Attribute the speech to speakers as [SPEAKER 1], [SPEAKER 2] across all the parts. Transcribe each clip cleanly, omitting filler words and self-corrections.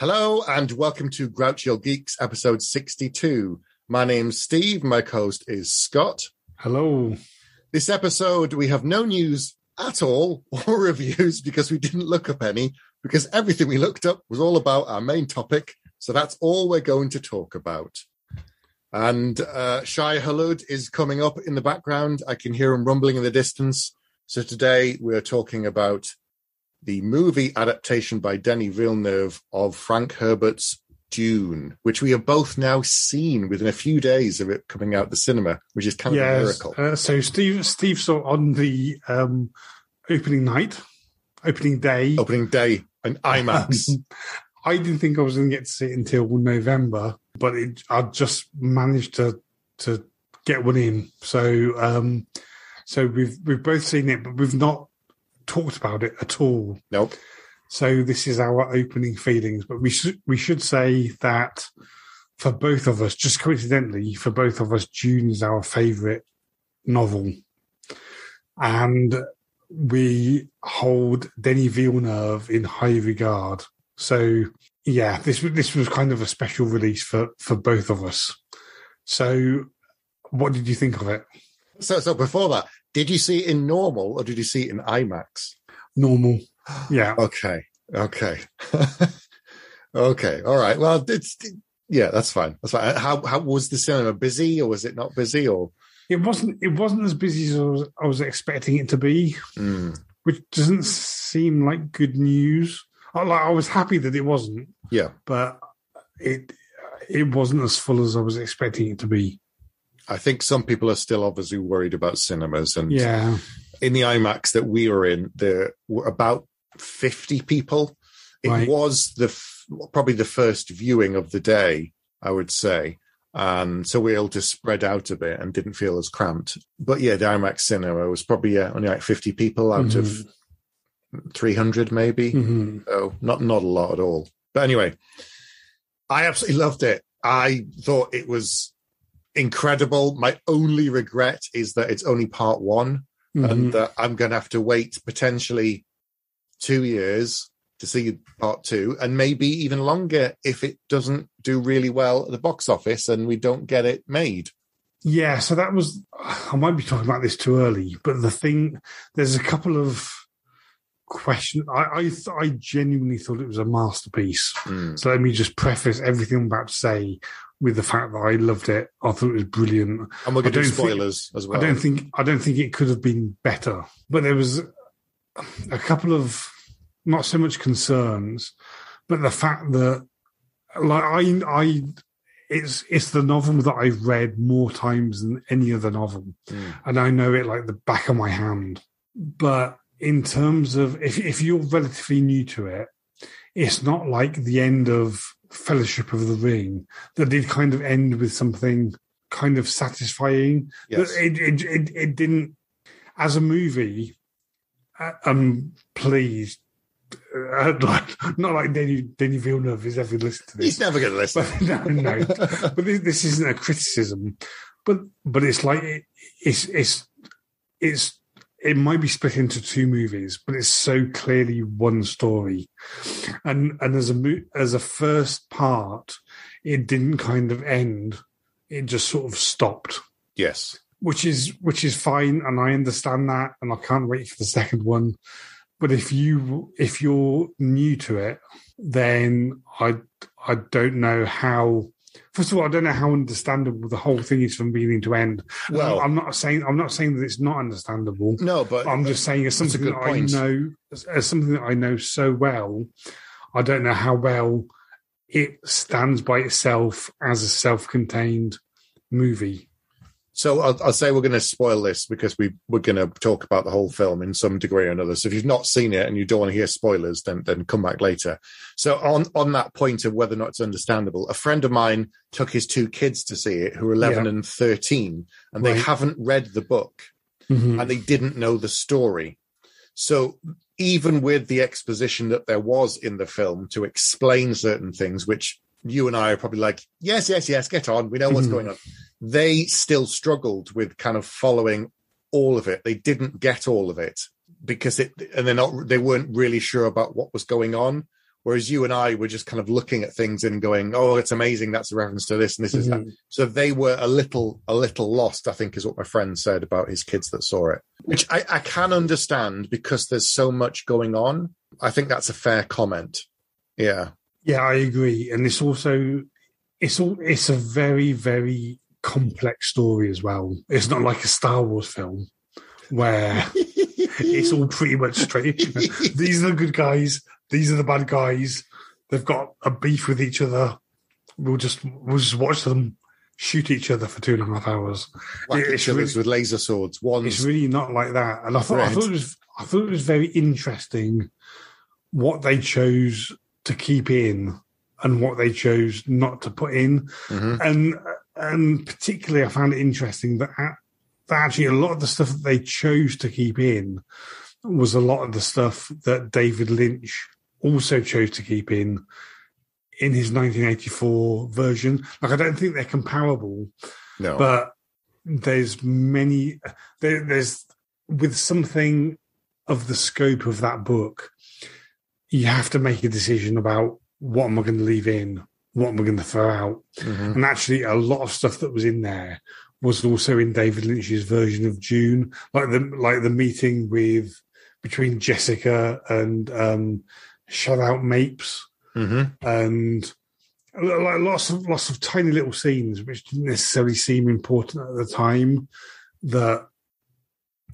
[SPEAKER 1] Hello and welcome to Grouchy Geeks episode 62. My name's Steve, my co-host is Scott.
[SPEAKER 2] Hello.
[SPEAKER 1] This episode we have no news at all or reviews because we didn't look up any, because everything we looked up was all about our main topic, so that's all we're going to talk about. And Shai Hulud is coming up in the background. I can hear him rumbling in the distance. So today we're talking about the movie adaptation by Denis Villeneuve of Frank Herbert's Dune, which we have both now seen within a few days of it coming out the cinema, which is kind of a miracle.
[SPEAKER 2] So Steve saw on the opening day,
[SPEAKER 1] an IMAX.
[SPEAKER 2] I didn't think I was going to get to see it until November, but I just managed to get one in. So we've both seen it, but we've not talked about it at all.
[SPEAKER 1] Nope.
[SPEAKER 2] So this is our opening feelings, but we should say that for both of us, just coincidentally, for both of us, Dune is our favourite novel, and we hold Denis Villeneuve in high regard. So yeah, this was kind of a special release for both of us. So what did you think of it?
[SPEAKER 1] So before that, did you see it in normal or did you see it in IMAX?
[SPEAKER 2] Normal. Yeah.
[SPEAKER 1] Okay. Okay. All right. Well, that's fine. That's fine. How was the cinema? Busy or was it not busy? Or
[SPEAKER 2] it wasn't as busy as I was expecting it to be, which doesn't seem like good news. I was happy that it wasn't.
[SPEAKER 1] Yeah.
[SPEAKER 2] But it wasn't as full as I was expecting it to be.
[SPEAKER 1] I think some people are still obviously worried about cinemas, and in the IMAX that we were in, there were about 50 people. It was probably the first viewing of the day, I would say, and so we were able to spread out a bit and didn't feel as cramped. But yeah, the IMAX cinema was probably only like 50 people out of 300, maybe. So not a lot at all. But anyway, I absolutely loved it. I thought it was incredible. My only regret is that it's only part one, and that I'm going to have to wait potentially 2 years to see part two, and maybe even longer if it doesn't do really well at the box office and we don't get it made.
[SPEAKER 2] Yeah, so that was, I might be talking about this too early, but there's a couple of questions. I genuinely thought it was a masterpiece. So let me just preface everything I'm about to say with the fact that I loved it. I thought it was brilliant.
[SPEAKER 1] And we're going to do spoilers as well.
[SPEAKER 2] I don't think it could have been better. But there was a couple of not so much concerns, but the fact that it's the novel that I've read more times than any other novel. And I know it like the back of my hand. But in terms of if you're relatively new to it, it's not like the end of Fellowship of the Ring that did kind of end with something kind of satisfying.
[SPEAKER 1] Yes.
[SPEAKER 2] It didn't, as a movie. I'm pleased. Not like Denis Villeneuve is ever listened to this.
[SPEAKER 1] He's never going to listen.
[SPEAKER 2] But, no. But this isn't a criticism. But it's like it might be split into two movies, but it's so clearly one story. And as a first part, it didn't kind of end. It just sort of stopped.
[SPEAKER 1] Yes. Which
[SPEAKER 2] is fine, and I understand that, and I can't wait for the second one. But if you're new to it, then I don't know how. First of all, I don't know how understandable the whole thing is from beginning to end. Well, I'm not saying that it's not understandable.
[SPEAKER 1] No, but
[SPEAKER 2] I'm just saying as something that I know, as something that I know so well, I don't know how well it stands by itself as a self-contained movie.
[SPEAKER 1] So I'll say we're going to spoil this because we're going to talk about the whole film in some degree or another. So if you've not seen it and you don't want to hear spoilers, then come back later. So on that point of whether or not it's understandable, a friend of mine took his two kids to see it who are 11 and 13, and they haven't read the book and they didn't know the story. So even with the exposition that there was in the film to explain certain things, which you and I are probably like, yes, get on. We know what's going on. They still struggled with kind of following all of it. They didn't get all of it because they weren't really sure about what was going on, Whereas you and I were just kind of looking at things and going, oh, it's amazing. That's a reference to this and this is that. So they were a little lost, I think is what my friend said about his kids that saw it, which I can understand because there's so much going on. I think that's a fair comment. Yeah. Yeah,
[SPEAKER 2] I agree. And it's also, it's a very, very complex story as well. It's not like a Star Wars film where it's all pretty much straight. These are the good guys. These are the bad guys. They've got a beef with each other. We'll just watch them shoot each other for 2.5 hours.
[SPEAKER 1] Whack each other with laser swords.
[SPEAKER 2] It's really not like that. And I thought it was very interesting what they chose to keep in and what they chose not to put in. And particularly I found it interesting that actually a lot of the stuff that they chose to keep in was a lot of the stuff that David Lynch also chose to keep in his 1984 version. Like, I don't think they're comparable.
[SPEAKER 1] No.
[SPEAKER 2] But there's with something of the scope of that book, you have to make a decision about what am I going to leave in, what am I going to throw out. And actually a lot of stuff that was in there was also in David Lynch's version of Dune, like the meeting between Jessica and Shut Out Mapes, and like lots of tiny little scenes which didn't necessarily seem important at the time. The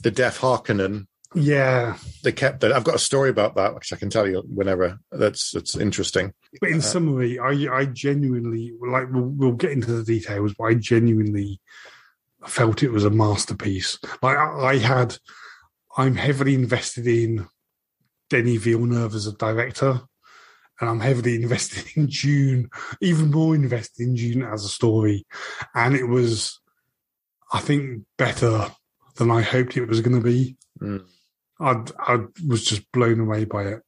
[SPEAKER 1] deaf Hawkenan.
[SPEAKER 2] Yeah,
[SPEAKER 1] they kept that. I've got a story about that, which I can tell you whenever. That's interesting.
[SPEAKER 2] But in summary, I genuinely, like, we'll get into the details, but I genuinely felt it was a masterpiece. Like, I'm heavily invested in Denis Villeneuve as a director, and I'm heavily invested in Dune, even more invested in Dune as a story. And it was, I think, better than I hoped it was going to be. I was just blown away by it.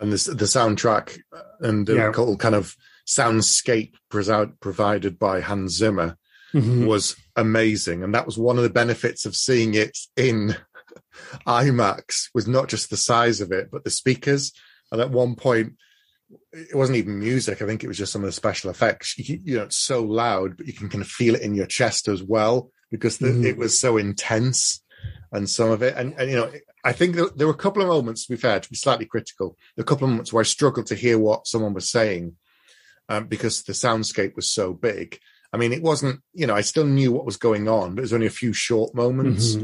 [SPEAKER 1] And the soundtrack and the whole kind of soundscape provided by Hans Zimmer was amazing. And that was one of the benefits of seeing it in IMAX, was not just the size of it, but the speakers. And at one point, it wasn't even music. I think it was just some of the special effects. It's so loud, but you can kind of feel it in your chest as well, because it was so intense. And some of it, and I think there were a couple of moments, to be fair, to be slightly critical, a couple of moments where I struggled to hear what someone was saying because the soundscape was so big. I mean, it wasn't, I still knew what was going on, but it was only a few short moments.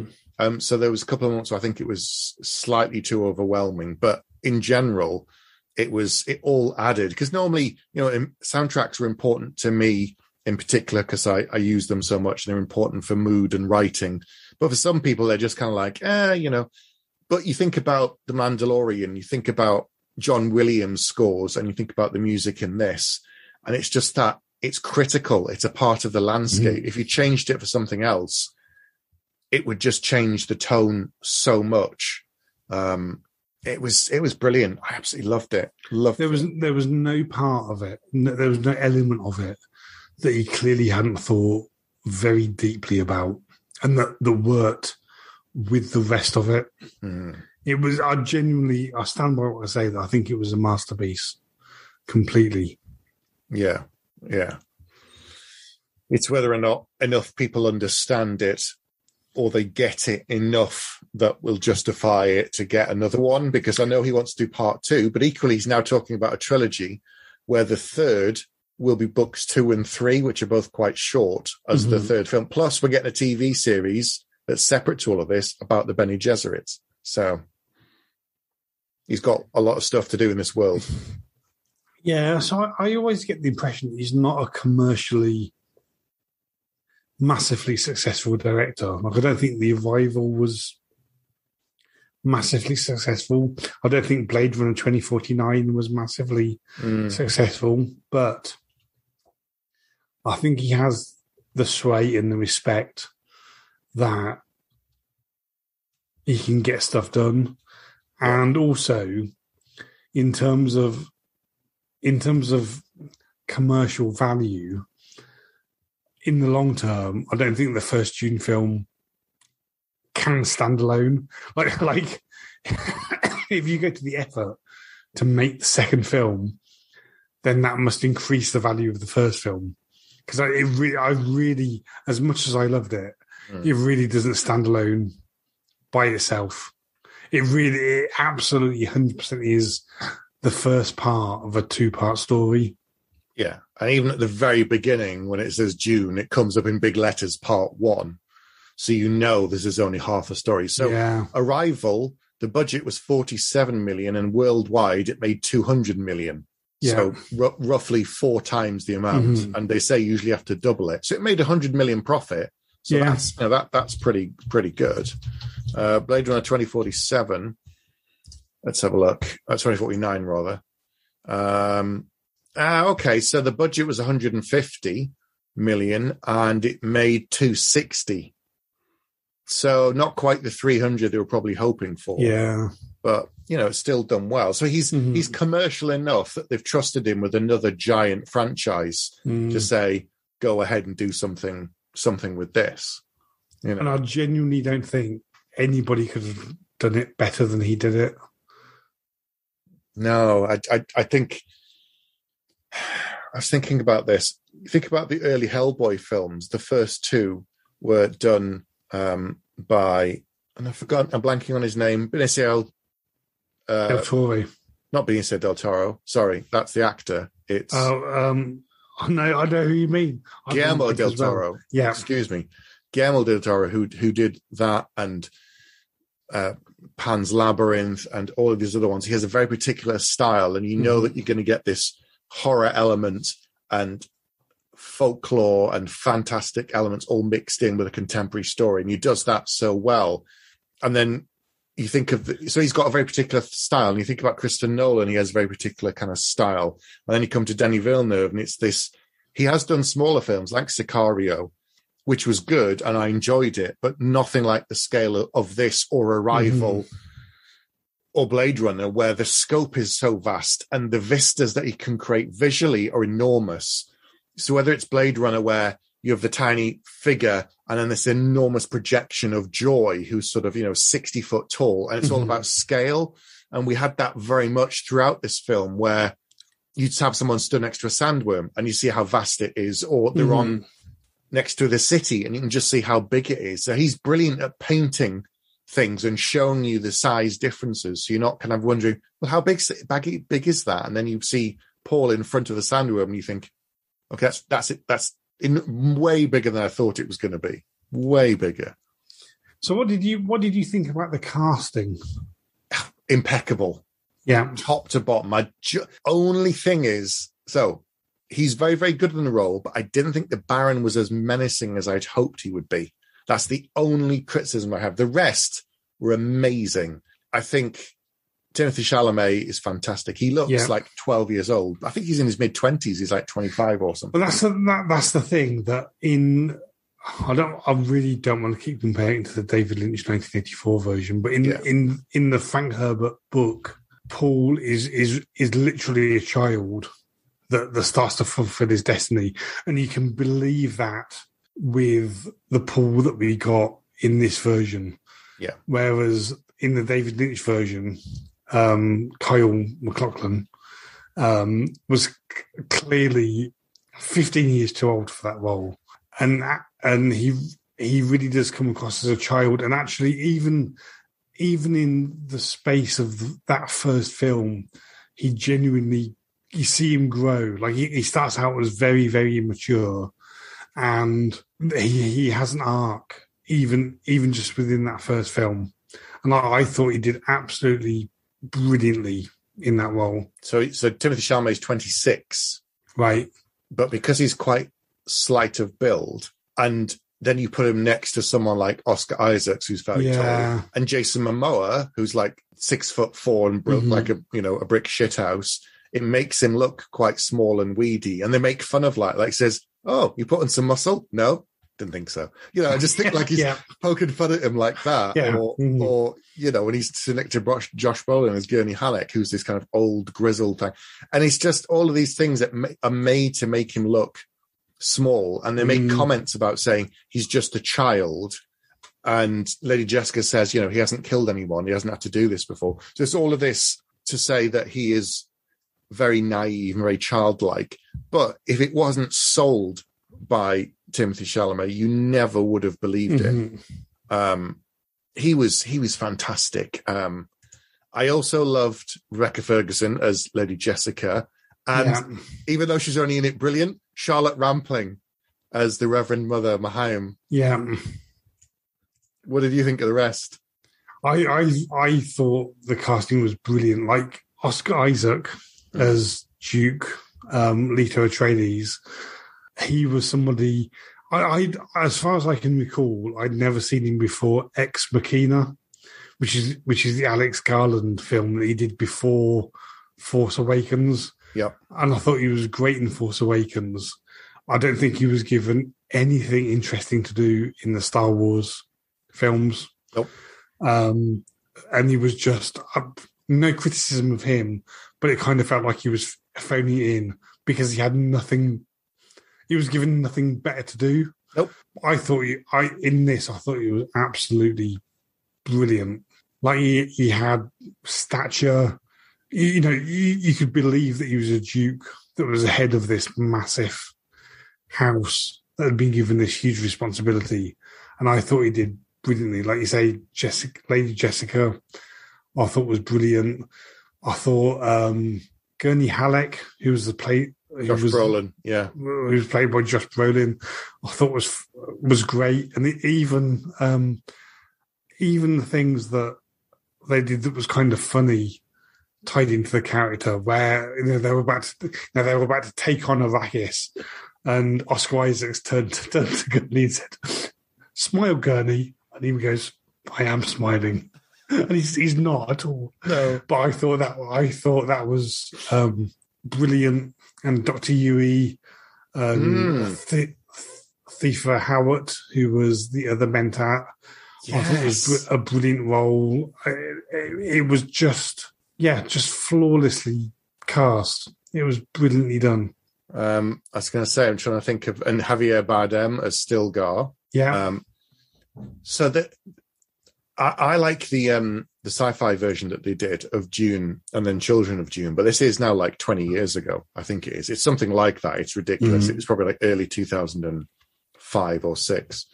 [SPEAKER 1] So there was a couple of moments where I think it was slightly too overwhelming. But in general, it all added, because normally, soundtracks are important to me in particular because I use them so much. They're important for mood and writing. But for some people, they're just kind of like, But you think about The Mandalorian, you think about John Williams' scores, and you think about the music in this, and it's just that it's critical. It's a part of the landscape. If you changed it for something else, it would just change the tone so much. It was brilliant. I absolutely loved it.
[SPEAKER 2] There was no part of it. There was no element of it that he clearly hadn't thought very deeply about, and that worked with the rest of it. It was, I stand by what I say, that I think it was a masterpiece completely.
[SPEAKER 1] Yeah. It's whether or not enough people understand it, or they get it enough that will justify it to get another one, because I know he wants to do part 2, but equally he's now talking about a trilogy where the third will be books 2 and 3, which are both quite short, as the third film. Plus, we're getting a TV series that's separate to all of this about the Bene Gesserits. So he's got a lot of stuff to do in this world.
[SPEAKER 2] Yeah, so I always get the impression that he's not a commercially massively successful director. Like, I don't think The Arrival was massively successful. I don't think Blade Runner 2049 was massively successful, but I think he has the sway and the respect that he can get stuff done. And also in terms of commercial value, in the long term, I don't think the first Dune film can stand alone. Like if you go to the effort to make the second film, then that must increase the value of the first film. Because I really, as much as I loved it, it really doesn't stand alone by itself. It absolutely 100% is the first part of a 2-part story.
[SPEAKER 1] Yeah. And even at the very beginning, when it says Dune, it comes up in big letters, part 1. So you know this is only half a story. So Arrival, the budget was 47 million, and worldwide it made 200 million. Yeah. So roughly 4 times the amount. And they say usually you have to double it. So it made 100 million profit. So that's pretty good. Blade Runner 2047. Let's have a look. 2049 rather. Okay, so the budget was 150 million and it made 260. So not quite the 300 they were probably hoping for.
[SPEAKER 2] Yeah.
[SPEAKER 1] But, it's still done well. So he's commercial enough that they've trusted him with another giant franchise to say, go ahead and do something with this.
[SPEAKER 2] And I genuinely don't think anybody could have done it better than he did it.
[SPEAKER 1] No, I think... I was thinking about this. Think about the early Hellboy films. The first 2 were done by... And I forgot, I'm blanking on his name. Benicio...
[SPEAKER 2] Del Toro.
[SPEAKER 1] Not Benicio Del Toro. Sorry, that's the actor. It's...
[SPEAKER 2] no, I know who you mean.
[SPEAKER 1] Guillermo del Toro.
[SPEAKER 2] Well. Yeah.
[SPEAKER 1] Excuse me. Guillermo del Toro, who did that and Pan's Labyrinth and all of these other ones. He has a very particular style, and you know that you're going to get this horror element and folklore and fantastic elements all mixed in with a contemporary story. And he does that so well. And then you think of so he's got a very particular style, and you think about Christopher Nolan, he has a very particular kind of style. And then you come to Denis Villeneuve, and it's this, he has done smaller films like Sicario, which was good, and I enjoyed it, but nothing like the scale of this or Arrival or Blade Runner, where the scope is so vast and the vistas that he can create visually are enormous. So whether it's Blade Runner, where you have the tiny figure and then this enormous projection of Joy, who's sort of, 60 foot tall, and it's all about scale. And we had that very much throughout this film, where you'd have someone stood next to a sandworm and you see how vast it is, or they're on next to the city and you can just see how big it is. So he's brilliant at painting things and showing you the size differences. So you're not kind of wondering, well, how big is that? And then you see Paul in front of the sandworm and you think, okay, that's it. That's way bigger than I thought it was going to be. Way bigger.
[SPEAKER 2] So what did you think about the casting?
[SPEAKER 1] Impeccable.
[SPEAKER 2] Yeah.
[SPEAKER 1] Top to bottom. My only thing is, so he's very, very good in the role, but I didn't think the Baron was as menacing as I'd hoped he would be. That's the only criticism I have. The rest were amazing. I think Timothée Chalamet is fantastic. He looks like 12 years old. I think he's in his mid-20s. He's like 25 or something.
[SPEAKER 2] But that's the thing, that I really don't want to keep comparing to the David Lynch 1984 version, but in the Frank Herbert book, Paul is literally a child that starts to fulfill his destiny. And you can believe that with the Paul that we got in this version.
[SPEAKER 1] Yeah.
[SPEAKER 2] Whereas in the David Lynch version, Kyle MacLachlan was clearly 15 years too old for that role. And he really does come across as a child. And actually, even in the space of that first film, he genuinely, you see him grow. Like he starts out as very, very immature, and he has an arc, even just within that first film. And I thought he did absolutely brilliantly in that role.
[SPEAKER 1] So Timothée Chalamet is 26,
[SPEAKER 2] right?
[SPEAKER 1] But because he's quite slight of build, and then you put him next to someone like Oscar Isaacs, who's very tall, and Jason Momoa, who's like 6'4" and built like a brick shithouse. It makes him look quite small and weedy, and they make fun of like says, "Oh, you put on some muscle?" No, didn't think so. I just think like he's poking fun at him like that, or when he's sitting next to Josh Brolin as Gurney Halleck, who's this kind of old grizzled thing, and it's just all of these things that are made to make him look small, and they make comments about saying he's just a child. And Lady Jessica says, he hasn't killed anyone, he hasn't had to do this before. So it's all of this to say that he is very naive and very childlike, but if it wasn't sold by Timothée Chalamet, you never would have believed it. He was fantastic. I also loved Rebecca Ferguson as Lady Jessica, and even though she's only in it brilliant, Charlotte Rampling as the Reverend Mother Mahaim.
[SPEAKER 2] Yeah.
[SPEAKER 1] What did you think of the rest?
[SPEAKER 2] I thought the casting was brilliant. Like Oscar Isaac as Duke Leto Atreides, he was somebody I as far as I can recall, I'd never seen him before. Ex Machina, which is the Alex Garland film that he did before Force Awakens.
[SPEAKER 1] Yep.
[SPEAKER 2] And I thought he was great in Force Awakens. I don't think he was given anything interesting to do in the Star Wars films.
[SPEAKER 1] Nope.
[SPEAKER 2] And he was just no criticism of him, but it kind of felt like he was phoning it in because he had nothing. He was given nothing better to do.
[SPEAKER 1] Nope.
[SPEAKER 2] I thought he was absolutely brilliant. Like he had stature. You could believe that he was a duke that was the head of this massive house that had been given this huge responsibility. And I thought he did brilliantly. Like you say, Lady Jessica, I thought was brilliant. I thought Gurney Halleck, who was
[SPEAKER 1] Brolin, yeah,
[SPEAKER 2] who was played by Josh Brolin, I thought was great. And even the things that they did that was kind of funny tied into the character, where they were about to take on Arrakis, and Oscar Isaacs turned to Gurney and said, "Smile, Gurney," and he goes, "I am smiling," and he's not at all.
[SPEAKER 1] No,
[SPEAKER 2] but I thought that was brilliant. And Dr. Yui, Thiefer Howard, who was the other Mentat, yes. I thought it was a brilliant role. It was just flawlessly cast. It was brilliantly done.
[SPEAKER 1] I was going to say, I'm trying to think of, and Javier Bardem as Stilgar.
[SPEAKER 2] Yeah.
[SPEAKER 1] So that I like the sci-fi version that they did of Dune and then Children of Dune, but this is now like 20 years ago. I think it is. It's something like that. It's ridiculous. It was probably like early 2005 or 6.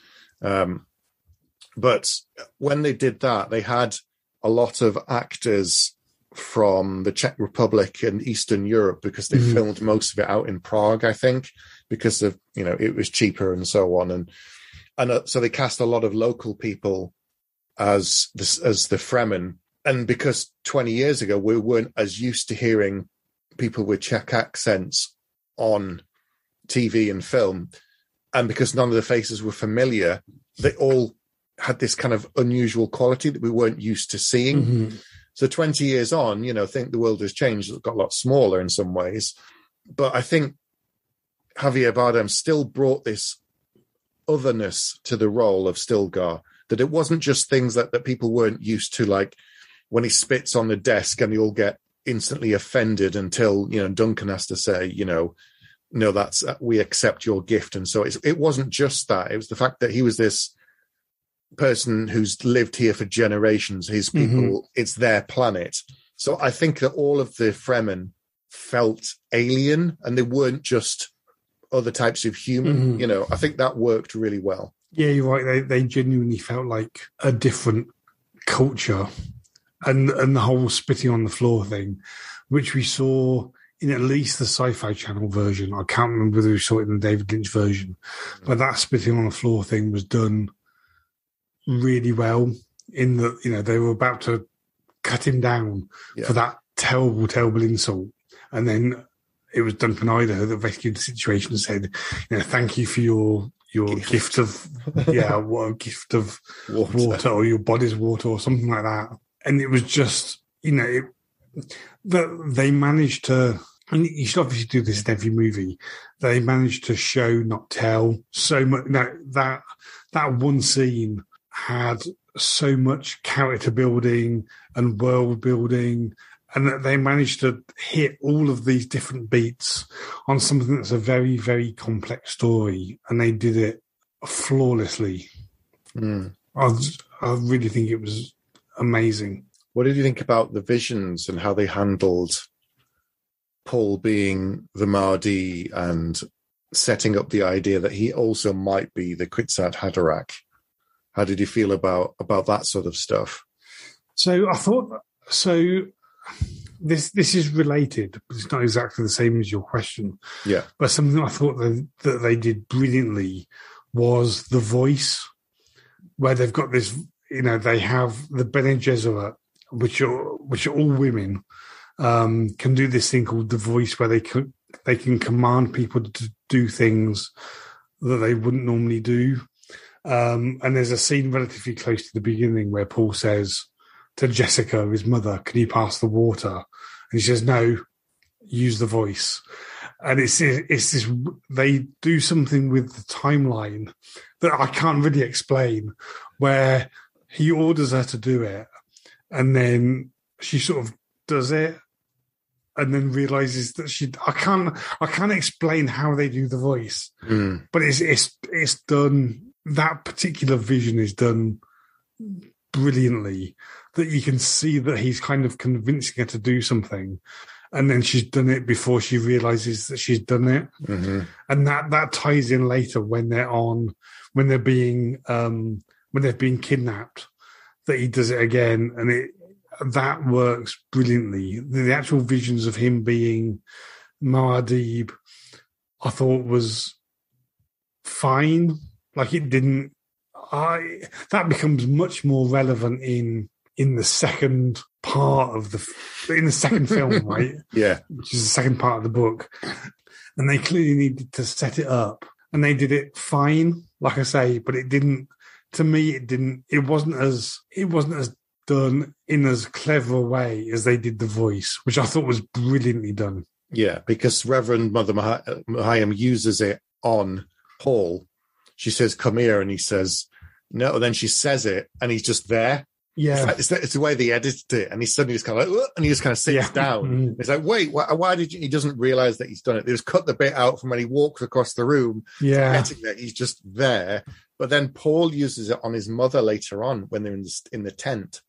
[SPEAKER 1] But when they did that, they had a lot of actors from the Czech Republic and Eastern Europe because they filmed most of it out in Prague, I think, because of, it was cheaper and so on. And so they cast a lot of local people as the Fremen. And because 20 years ago, we weren't as used to hearing people with Czech accents on TV and film, and because none of the faces were familiar, they all had this kind of unusual quality that we weren't used to seeing. So 20 years on, I think the world has changed. It's got a lot smaller in some ways. But I think Javier Bardem still brought this otherness to the role of Stilgar, that it wasn't just things that people weren't used to, like when he spits on the desk and they all get instantly offended until, Duncan has to say, no, that's, we accept your gift. And so it wasn't just that. It was the fact that he was this person who's lived here for generations, his people, it's their planet. So I think that all of the Fremen felt alien and they weren't just other types of human. I think that worked really well.
[SPEAKER 2] Yeah, you're right. They genuinely felt like a different culture, and the whole spitting on the floor thing, which we saw in at least the Sci-Fi Channel version. I can't remember whether we saw it in the David Lynch version, but that spitting on the floor thing was done really well. In that, they were about to cut him down for that terrible, terrible insult, and then it was Duncan Idaho that rescued the situation and said, "Thank you for your gift of what a gift of water, or your body's water," or something like that. And it was just, that they managed to, and you should obviously do this in every movie, they managed to show, not tell, so much. That one scene had so much character building and world building, and that they managed to hit all of these different beats on something that's a very, very complex story, and they did it flawlessly. I really think it was amazing.
[SPEAKER 1] What did you think about the visions and how they handled Paul being the Mahdi and setting up the idea that he also might be the Kwisatz Haderach? How did you feel about that sort of stuff?
[SPEAKER 2] So I thought, this is related, but it's not exactly the same as your question.
[SPEAKER 1] Yeah.
[SPEAKER 2] But something I thought that they did brilliantly was the voice, where they've got this, they have the Bene Gesserit, which are all women, can do this thing called the voice, where they can command people to do things that they wouldn't normally do. And there's a scene relatively close to the beginning where Paul says to Jessica, his mother, "Can you pass the water?" And she says, "No, use the voice." And it's this, they do something with the timeline that I can't really explain, where he orders her to do it, and then she sort of does it, and then realizes that I can't explain how they do the voice, but it's done. That particular vision is done brilliantly, that you can see that he's kind of convincing her to do something, and then she's done it before she realizes that she's done it. Mm-hmm. And that ties in later when they're being kidnapped, that he does it again, and that works brilliantly. The actual visions of him being Muad'Dib, I thought was fine. Like, it didn't. That becomes much more relevant in the second part of in the second film, right?
[SPEAKER 1] Yeah,
[SPEAKER 2] which is the second part of the book, and they clearly needed to set it up, and they did it fine, like I say, but it didn't. To me, it didn't. It wasn't as done in as clever a way as they did the voice, which I thought was brilliantly done.
[SPEAKER 1] Yeah, because Reverend Mother Mahayam uses it on Paul. She says, "Come here," and he says, "No." And then she says it, and he's just there.
[SPEAKER 2] Yeah,
[SPEAKER 1] it's the way they edited it, and he suddenly just kind of like, and he just kind of sits down. Mm-hmm. It's like, wait, why did you? He doesn't realize that he's done it. They just cut the bit out from when he walks across the room.
[SPEAKER 2] Yeah,
[SPEAKER 1] that he's just there. But then Paul uses it on his mother later on when they're in the tent,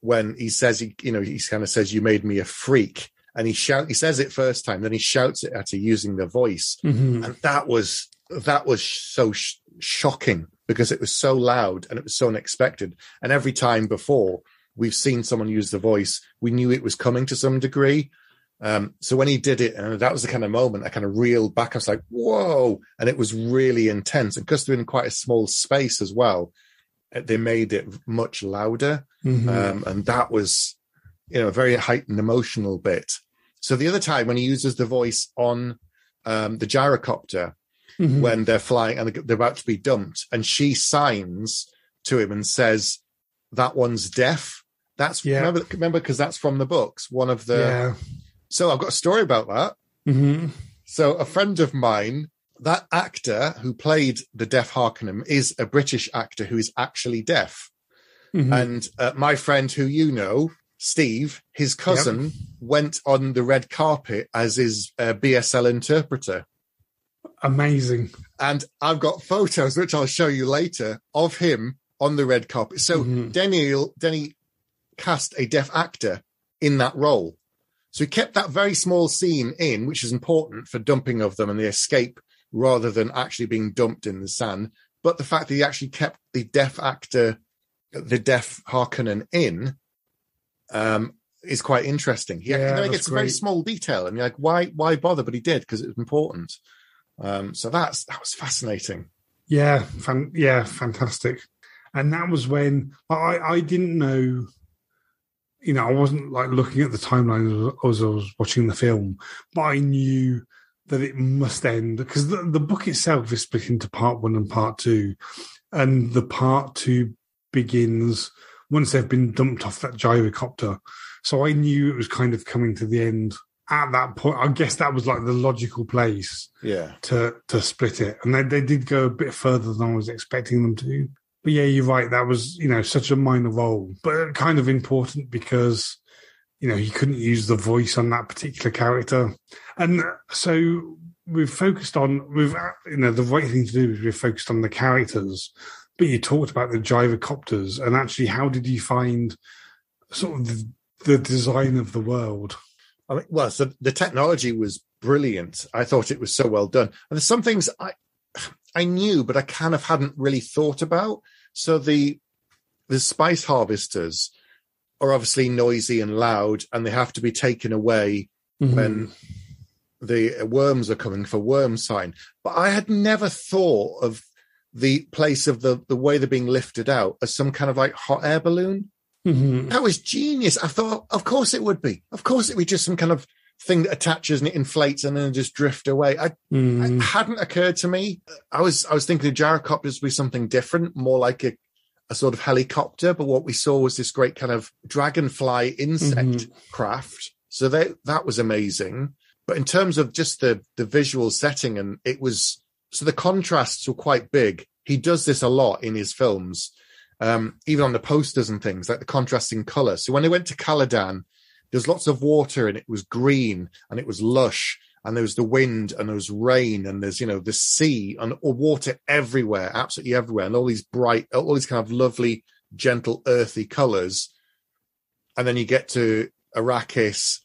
[SPEAKER 1] when he says he kind of says, "You made me a freak," and he says it first time, then he shouts it at her using the voice, and that was so shocking, because it was so loud and it was so unexpected. And every time before we've seen someone use the voice, we knew it was coming to some degree. So when he did it, and that was the kind of moment I kind of reeled back. I was like, whoa. And it was really intense. And because they're in quite a small space as well, they made it much louder. And that was, a very heightened emotional bit. So the other time when he uses the voice on the gyrocopter, when they're flying and they're about to be dumped, and she signs to him and says, "That one's deaf." That's remember, because that's from the books. One of the So I've got a story about that. So a friend of mine, that actor who played the deaf Harkonnen, is a British actor who is actually deaf. And my friend, who Steve, his cousin, went on the red carpet as his BSL interpreter.
[SPEAKER 2] Amazing.
[SPEAKER 1] And I've got photos, which I'll show you later, of him on the red carpet. So Denny cast a deaf actor in that role. So he kept that very small scene in, which is important for dumping of them and the escape, rather than actually being dumped in the sand. But the fact that he actually kept the deaf actor, the deaf Harkonnen, in, is quite interesting. It's a very small detail, and you're like, why bother? But he did, because it was important. So that was fascinating.
[SPEAKER 2] Yeah, fantastic. And that was when I didn't know, I wasn't like looking at the timeline as I was watching the film, but I knew that it must end, because the book itself is split into part 1 and part 2, and the part 2 begins once they've been dumped off that gyrocopter. So I knew it was kind of coming to the end. At that point, I guess that was like the logical place to split it. And they did go a bit further than I was expecting them to. But yeah, you're right. That was, such a minor role, but kind of important, because, he couldn't use the voice on that particular character. And so we've focused on, the right thing to do is we've focused on the characters, but you talked about the gyrocopters, and actually, how did you find sort of the design of the world.
[SPEAKER 1] I mean, well, so the technology was brilliant. I thought it was so well done. And there's some things I knew, but I kind of hadn't really thought about. So the spice harvesters are obviously noisy and loud, and they have to be taken away when the worms are coming for worm sign. But I had never thought of the place of the way they're being lifted out as some kind of like hot air balloon. That was genius. I thought, of course it would be. Of course it would be just some kind of thing that attaches and it inflates and then just drift away. It hadn't occurred to me. I was thinking the gyrocopters would be something different, more like a sort of helicopter. But what we saw was this great kind of dragonfly insect craft. So that was amazing. But in terms of just the visual setting, and it was, so the contrasts were quite big. He does this a lot in his films, even on the posters and things, like the contrasting colour. So when they went to Caladan, there's lots of water and it was green and it was lush, and there was the wind and there was rain and there's, the sea and water everywhere, absolutely everywhere. And all these bright, all these kind of lovely, gentle, earthy colours. And then you get to Arrakis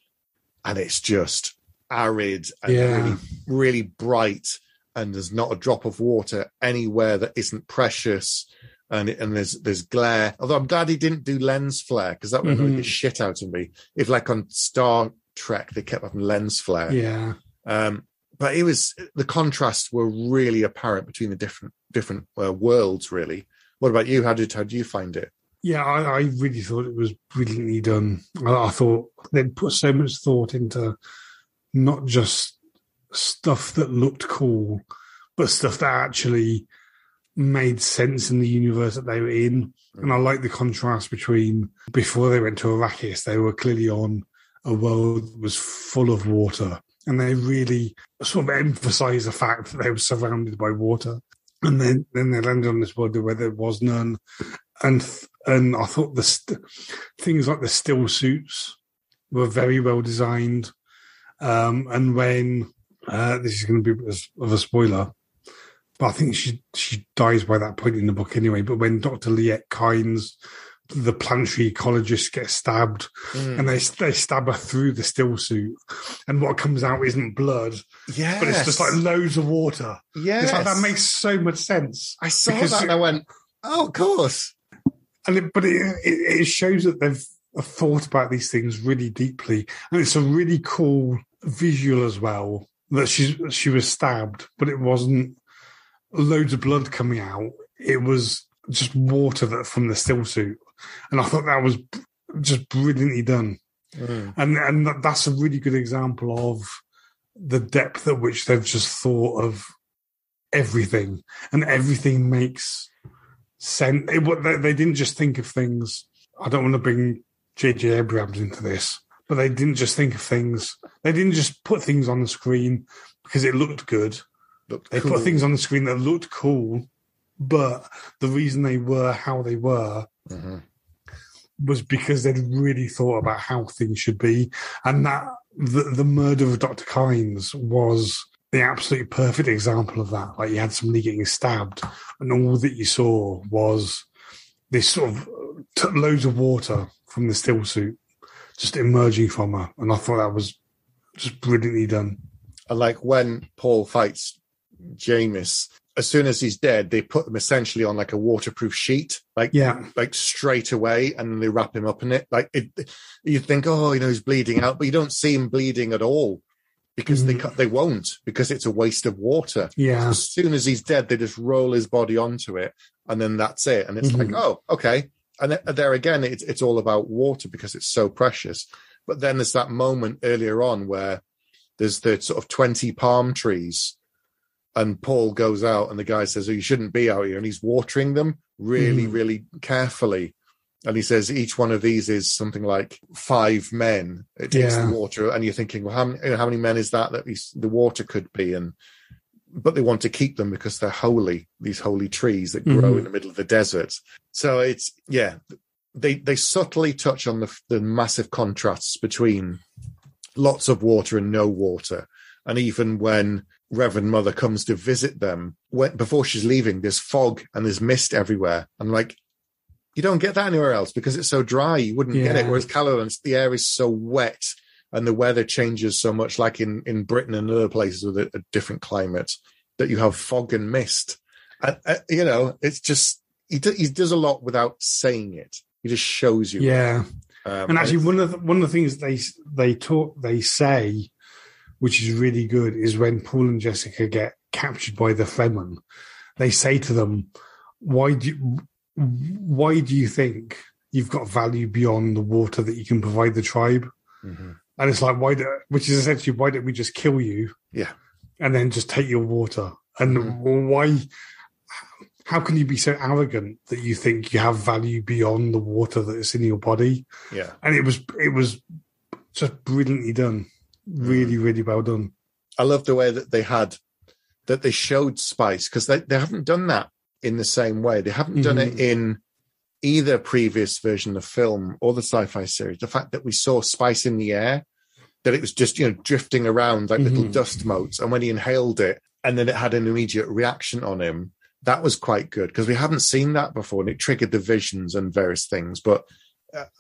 [SPEAKER 1] and it's just arid and really, really bright. And there's not a drop of water anywhere that isn't precious. And there's glare. Although I'm glad he didn't do lens flare, because that would annoy the shit out of me. If, like on Star Trek, they kept having lens flare.
[SPEAKER 2] Yeah.
[SPEAKER 1] But it was, the contrasts were really apparent between the different worlds. Really. What about you? How did you find it?
[SPEAKER 2] Yeah, I really thought it was brilliantly done. I thought they'd put so much thought into not just stuff that looked cool, but stuff that actually made sense in the universe that they were in. And I like the contrast between, before they went to Arrakis, they were clearly on a world that was full of water. And they really sort of emphasised the fact that they were surrounded by water. And then they landed on this world where there was none. And I thought things like the still suits were very well designed. And when, this is going to be a bit of a spoiler, but I think she dies by that point in the book anyway. But when Dr. Liette Kynes, the planetary ecologist, gets stabbed, and they stab her through the still suit, and what comes out isn't blood, but it's just like loads of water. It's like, that makes so much sense.
[SPEAKER 1] I saw that and I went, oh, of course.
[SPEAKER 2] But it shows that they've thought about these things really deeply, and it's a really cool visual as well, that she was stabbed, but it wasn't loads of blood coming out. It was just water from the still suit. And I thought that was just brilliantly done. And that's a really good example of the depth at which they've just thought of everything, and everything makes sense. They didn't just think of things. I don't want to bring J.J. Abrams into this, but they didn't just think of things. They didn't just put things on the screen because it looked good. They put things on the screen that looked cool, but the reason they were how they were was because they'd really thought about how things should be. And that the murder of Dr. Kynes was the absolutely perfect example of that. Like, you had somebody getting stabbed, and all that you saw was this sort of loads of water from the still suit just emerging from her. And I thought that was just brilliantly done.
[SPEAKER 1] And like when Paul fights Jamis, as soon as he's dead, they put him essentially on like a waterproof sheet, like straight away, and then they wrap him up in it. Like you think, oh, he's bleeding out, but you don't see him bleeding at all, because they won't, because it's a waste of water.
[SPEAKER 2] Yeah.
[SPEAKER 1] So as soon as he's dead, they just roll his body onto it, and then that's it. And it's like, oh, okay. And there again, it's all about water because it's so precious. But then there's that moment earlier on where there's the sort of 20 palm trees, and Paul goes out and the guy says, oh, you shouldn't be out here. And he's watering them really, really carefully. And he says, each one of these is something like 5 men. It takes the water. And you're thinking, well, how many men is that the water could be? But they want to keep them because they're holy, these holy trees that grow in the middle of the desert. So it's, they subtly touch on the massive contrasts between lots of water and no water. And even when Reverend Mother comes to visit them, before she's leaving, there's fog and there's mist everywhere. I'm like, You don't get that anywhere else because it's so dry. You wouldn't get it. Whereas Calolan, the air is so wet and the weather changes so much, like in Britain and other places with a different climate, that you have fog and mist. And, it's just, he does a lot without saying it. He just shows you.
[SPEAKER 2] Yeah. And actually, one of the things they say, which is really good, is when Paul and Jessica get captured by the Fremen, they say to them, why do you think you've got value beyond the water that you can provide the tribe? Mm-hmm. And it's like, which is essentially, why don't we just kill you?
[SPEAKER 1] Yeah.
[SPEAKER 2] And then just take your water? And why? How can you be so arrogant that you think you have value beyond the water that is in your body?
[SPEAKER 1] Yeah.
[SPEAKER 2] And it was just brilliantly done. Really, really well done.
[SPEAKER 1] I love the way that they showed spice, because they haven't done that in the same way. They haven't done it in either previous version of film or the sci-fi series. The fact that we saw spice in the air, that it was just, drifting around like little dust motes. And when he inhaled it and then it had an immediate reaction on him, that was quite good, because we haven't seen that before, and it triggered the visions and various things. But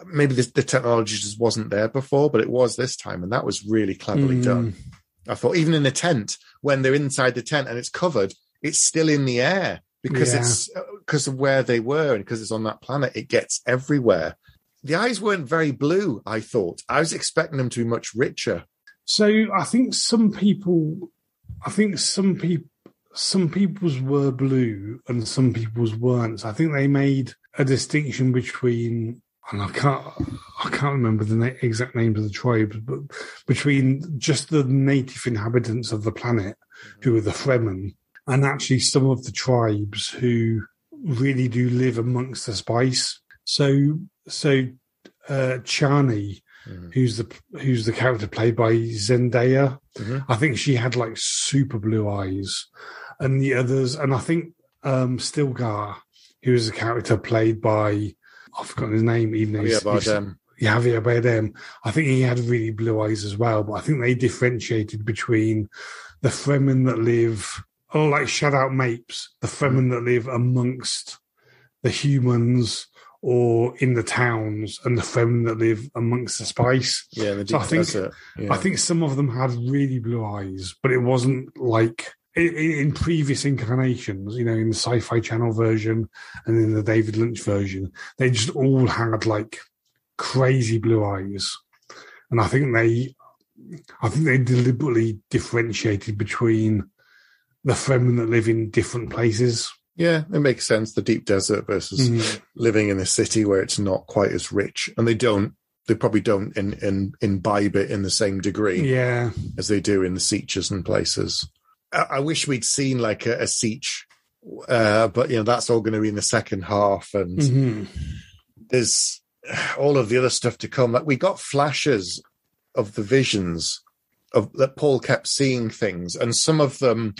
[SPEAKER 1] maybe the technology just wasn't there before, but it was this time, and that was really cleverly done. I thought even in a tent, when they're inside the tent and it's covered, it's still in the air because because of where they were and because it's on that planet. It gets everywhere. The eyes weren't very blue, I thought. I was expecting them to be much richer.
[SPEAKER 2] So I think some people's were blue and some people's weren't. So I think they made a distinction between, and I can't remember the exact names of the tribes, but between just the native inhabitants of the planet, who are the Fremen, and actually some of the tribes who really do live amongst the spice. So Chani, who's the character played by Zendaya, I think she had like super blue eyes. And the others, and I think Stilgar, who is a character played by, I've forgotten his name, even though Javier Bardem. I think he had really blue eyes as well, but I think they differentiated between the Fremen that live, like shout-out Mapes, the Fremen that live amongst the humans or in the towns, and the Fremen that live amongst the spice.
[SPEAKER 1] Yeah, the deep desert. Yeah.
[SPEAKER 2] I think some of them had really blue eyes, but it wasn't like in previous incarnations, in the Sci-Fi Channel version and in the David Lynch version, they just all had like crazy blue eyes. And I think they deliberately differentiated between the Fremen that live in different places.
[SPEAKER 1] Yeah, it makes sense. The deep desert versus living in a city where it's not quite as rich. And they probably don't imbibe it in the same degree as they do in the Sietches and places. I wish we'd seen like a Sietch, but that's all going to be in the second half, and there's all of the other stuff to come. Like we got flashes of the visions that Paul kept seeing things, and some of them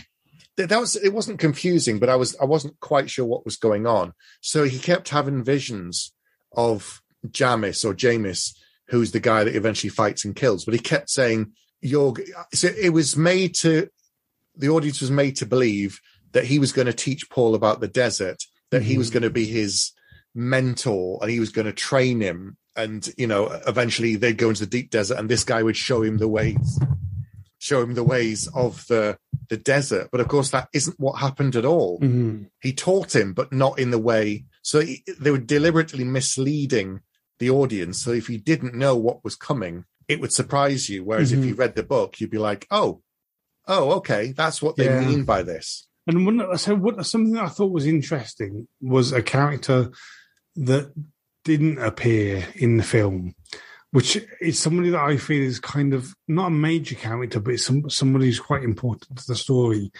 [SPEAKER 1] it wasn't confusing, but I wasn't quite sure what was going on. So he kept having visions of Jamis, who's the guy that eventually fights and kills, but he kept saying so it was made to. The audience was made to believe that he was going to teach Paul about the desert, that he was going to be his mentor and he was going to train him. And, eventually they'd go into the deep desert and this guy would show him the ways of the desert. But of course, that isn't what happened at all. He taught him, but not in the way. So they were deliberately misleading the audience. So if you didn't know what was coming, it would surprise you. Whereas if you read the book, you'd be like, oh, okay, that's what they mean by this.
[SPEAKER 2] And something that I thought was interesting was a character that didn't appear in the film, which is somebody that I feel is kind of not a major character, but it's somebody who's quite important to the story,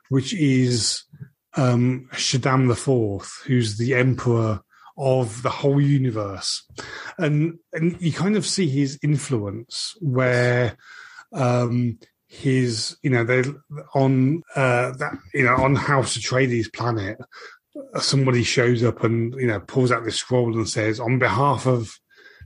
[SPEAKER 2] which is Shaddam IV, who's the emperor of the whole universe. And you kind of see his influence where his, they're on on House Atreides' planet, somebody shows up and, pulls out this scroll and says, on behalf of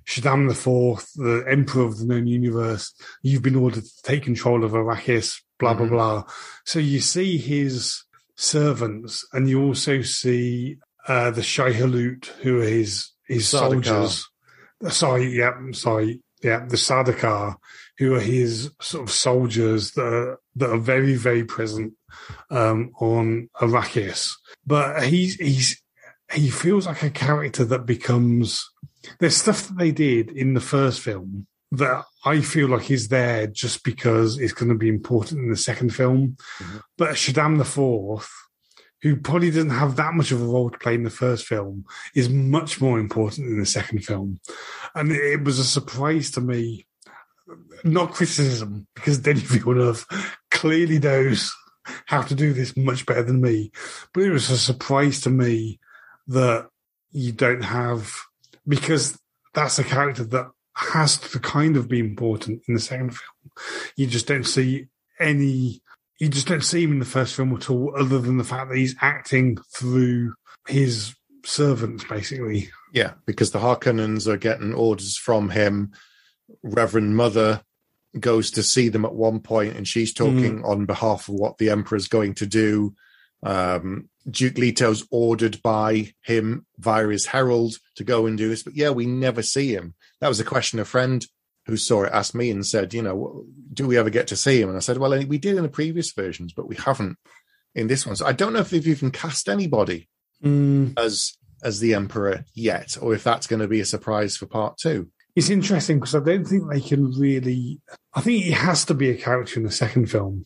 [SPEAKER 2] Shaddam IV, the Emperor of the known universe, you've been ordered to take control of Arrakis, blah, blah, blah. So you see his servants, and you also see the Shai-Hulud, who are his soldiers. The Sardaukar, who are his sort of soldiers that are very, very present on Arrakis. But he feels like a character that becomes... There's stuff that they did in the first film that I feel like is there just because it's going to be important in the second film. Mm-hmm. But Shaddam IV, who probably doesn't have that much of a role to play in the first film, is much more important in the second film. And it was a surprise to me, not criticism, because Denis Villeneuve clearly knows how to do this much better than me, but it was a surprise to me that you don't have, because that's a character that has to kind of be important in the second film. You just don't see him in the first film at all, other than the fact that he's acting through his servants, basically.
[SPEAKER 1] Yeah, because the Hawkenans are getting orders from him. Reverend Mother goes to see them at one point, and she's talking on behalf of what the Emperor's going to do. Duke Leto's ordered by him via his herald to go and do this. But yeah, we never see him. That was a question a friend who saw it asked me and said, do we ever get to see him? And I said, well, we did in the previous versions, but we haven't in this one. So I don't know if they've even cast anybody as the Emperor yet, or if that's going to be a surprise for part 2.
[SPEAKER 2] It's interesting because I don't think they can really... I think he has to be a character in the second film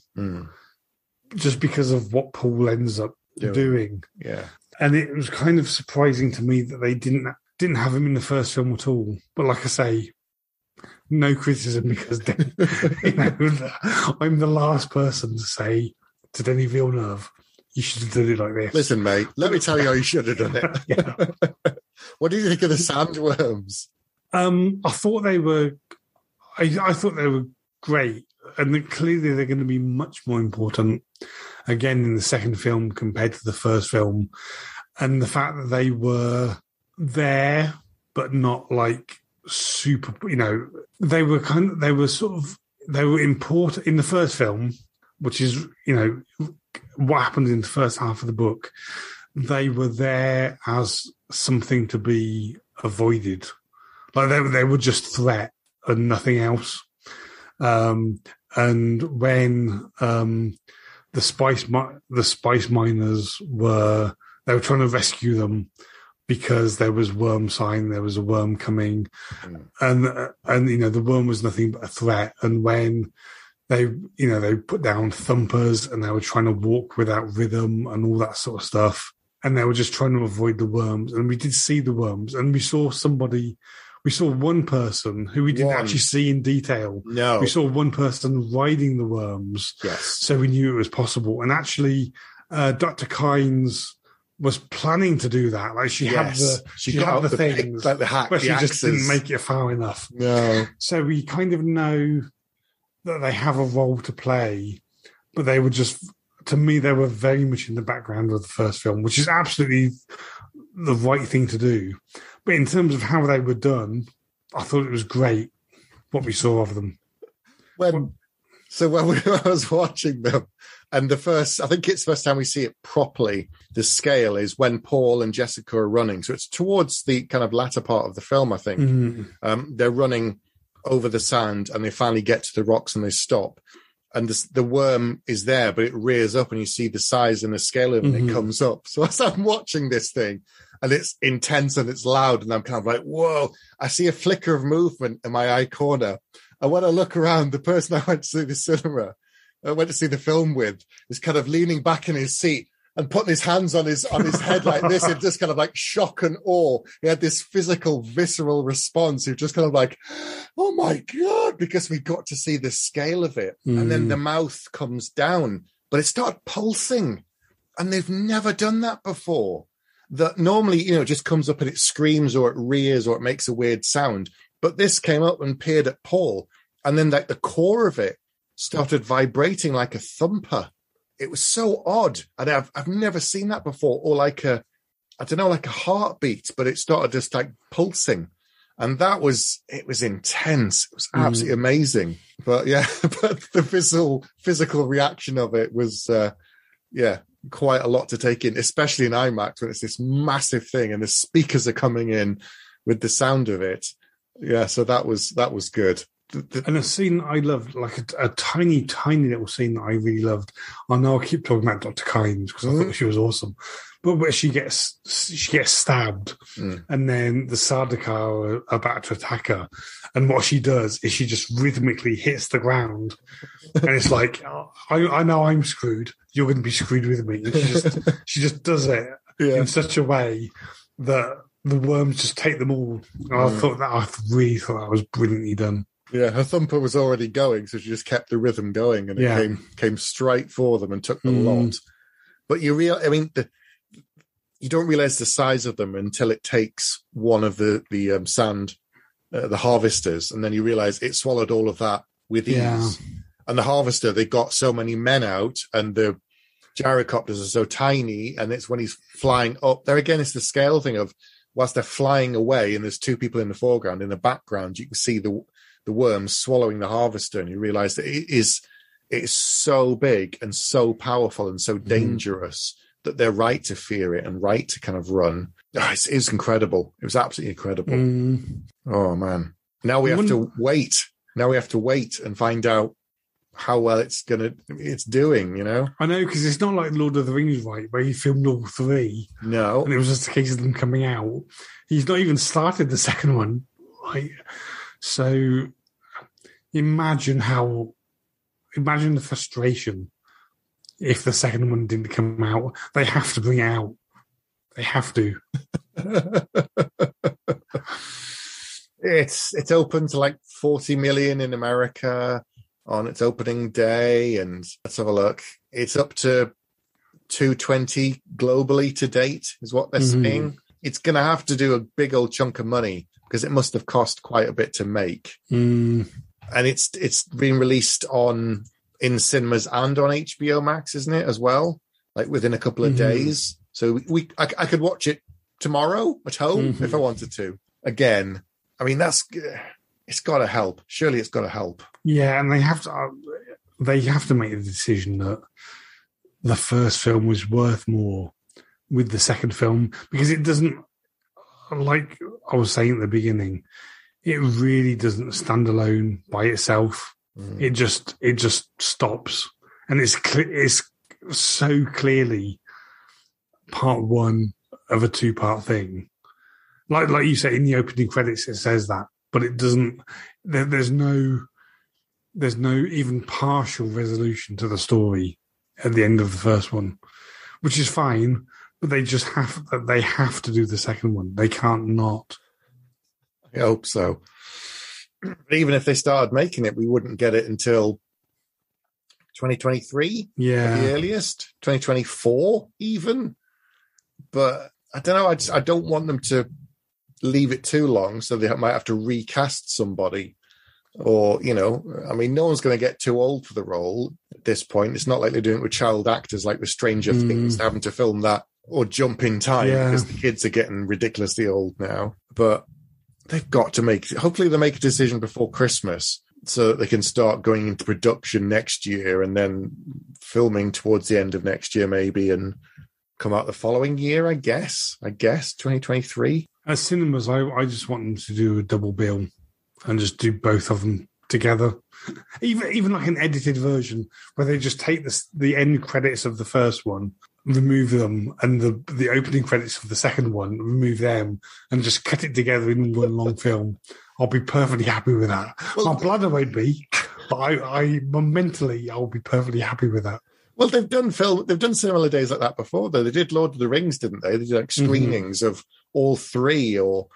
[SPEAKER 2] just because of what Paul ends up doing.
[SPEAKER 1] Yeah.
[SPEAKER 2] And it was kind of surprising to me that they didn't have him in the first film at all. But like I say, no criticism, because I'm the last person to say to Denis Villeneuve, you should have done it like this.
[SPEAKER 1] Listen, mate, let me tell you how you should have done it. What do you think of the sandworms?
[SPEAKER 2] I thought they were great, and clearly they're going to be much more important again in the second film compared to the first film. And the fact that they were there, but not like super, they were important in the first film, which is, what happened in the first half of the book. They were there as something to be avoided. Like they were just threat and nothing else. And when the spice miners they were trying to rescue them because there was worm sign, there was a worm coming, and the worm was nothing but a threat. And when they put down thumpers and they were trying to walk without rhythm and all that sort of stuff, and they were just trying to avoid the worms. And we did see the worms, and we saw one person who we didn't actually see in detail.
[SPEAKER 1] No.
[SPEAKER 2] We saw one person riding the worms.
[SPEAKER 1] Yes.
[SPEAKER 2] So we knew it was possible. And actually, Dr. Kynes was planning to do that. Like she had the things,
[SPEAKER 1] like the hack,
[SPEAKER 2] but she
[SPEAKER 1] axes.
[SPEAKER 2] just didn't make it far enough.
[SPEAKER 1] No.
[SPEAKER 2] So we kind of know that they have a role to play, but they were just, to me, they were very much in the background of the first film, which is absolutely the right thing to do. But in terms of how they were done, I thought it was great what we saw of them.
[SPEAKER 1] When I was watching them, and I think it's the first time we see it properly, the scale is when Paul and Jessica are running. So it's towards the kind of latter part of the film, I think. They're running over the sand and they finally get to the rocks and they stop. And the worm is there, but it rears up and you see the size and the scale of it and it comes up. So as I'm watching this thing, and it's intense and it's loud, and I'm kind of like, whoa, I see a flicker of movement in my eye corner. And when I look around, the person I went to see the cinema, I went to see the film with, is kind of leaning back in his seat and putting his hands on his head like this, in just kind of like shock and awe. He had this physical, visceral response. He was just kind of like, oh my God, because we got to see the scale of it. And then the mouth comes down, but it started pulsing. And they've never done that before. That normally, it just comes up and it screams or it rears or it makes a weird sound. But this came up and peered at Paul. And then like the core of it started vibrating like a thumper. It was so odd. And I've never seen that before. Or like a heartbeat, but it started just like pulsing. And it was intense. It was absolutely amazing. But yeah, but the physical reaction of it was, quite a lot to take in, especially in IMAX when it's this massive thing and the speakers are coming in with the sound of it. Yeah, so that was good.
[SPEAKER 2] And a scene I loved, like a tiny, tiny little scene that I really loved. I know I keep talking about Dr. Kynes because I thought she was awesome, but where she gets stabbed, and then the Sardaukar are about to attack her, and what she does is she just rhythmically hits the ground, and it's like, I know I'm screwed. You're going to be screwed with me. And she just does it in such a way that the worms just take them all. I really thought that was brilliantly done.
[SPEAKER 1] Yeah, her thumper was already going, so she just kept the rhythm going, and it came straight for them and took the lot. But you don't realize the size of them until it takes one of the sand, the harvesters, and then you realize it swallowed all of that with ease. And the harvester, they got so many men out, and the gyrocopters are so tiny, and it's when he's flying up there again. It's the scale thing of whilst they're flying away, and there's two people in the foreground. In the background, you can see the worms swallowing the harvester, and you realize that it is so big and so powerful and so dangerous that they're right to fear it and right to kind of run. It was incredible. It was absolutely incredible. Oh man. Now we have to wait. Now we have to wait and find out how well it's doing, you know?
[SPEAKER 2] I know, because it's not like Lord of the Rings, right, where he filmed all three.
[SPEAKER 1] No.
[SPEAKER 2] And it was just a case of them coming out. He's not even started the second one, right? So imagine the frustration if the second one didn't come out. They have to bring it out. They have to.
[SPEAKER 1] It's open to like 40 million in America on its opening day, and let's have a look. It's up to 220 globally to date, is what they're saying. It's going to have to do a big old chunk of money because it must have cost quite a bit to make. And it's been released in cinemas and on HBO Max, isn't it, as well? Like within a couple of days. So I could watch it tomorrow at home if I wanted to. Again, I mean, it's got to help. Surely it's got to help.
[SPEAKER 2] Yeah, and they have to make the decision that the first film was worth more with the second film, because it doesn't, like I was saying at the beginning, it really doesn't stand alone by itself. It just stops, and it's so clearly part one of a two-part thing. Like you say in the opening credits, it says that, but it doesn't. There's no even partial resolution to the story at the end of the first one, which is fine. But they have to do the second one. They can't not.
[SPEAKER 1] I hope so. But even if they started making it, we wouldn't get it until 2023.
[SPEAKER 2] Yeah,
[SPEAKER 1] at the earliest, 2024 even. But I don't know. I don't want them to leave it too long, so they might have to recast somebody. Or, you know, I mean, no one's going to get too old for the role at this point. It's not like they're doing it with child actors like the Stranger Things, having to film that or jump in time because the kids are getting ridiculously old now. But they've got to hopefully they make a decision before Christmas so that they can start going into production next year and then filming towards the end of next year maybe and come out the following year, I guess 2023.
[SPEAKER 2] At cinemas, I just want them to do a double bill and just do both of them together. Even like an edited version where they just take the end credits of the first one, remove them, and the opening credits of the second one, remove them, and just cut it together in one long film. I'll be perfectly happy with that. My bladder won't be, but I mentally I'll be perfectly happy with that.
[SPEAKER 1] Well, they've done similar days like that before, though. They did Lord of the Rings, didn't they? They did like screenings of all three, or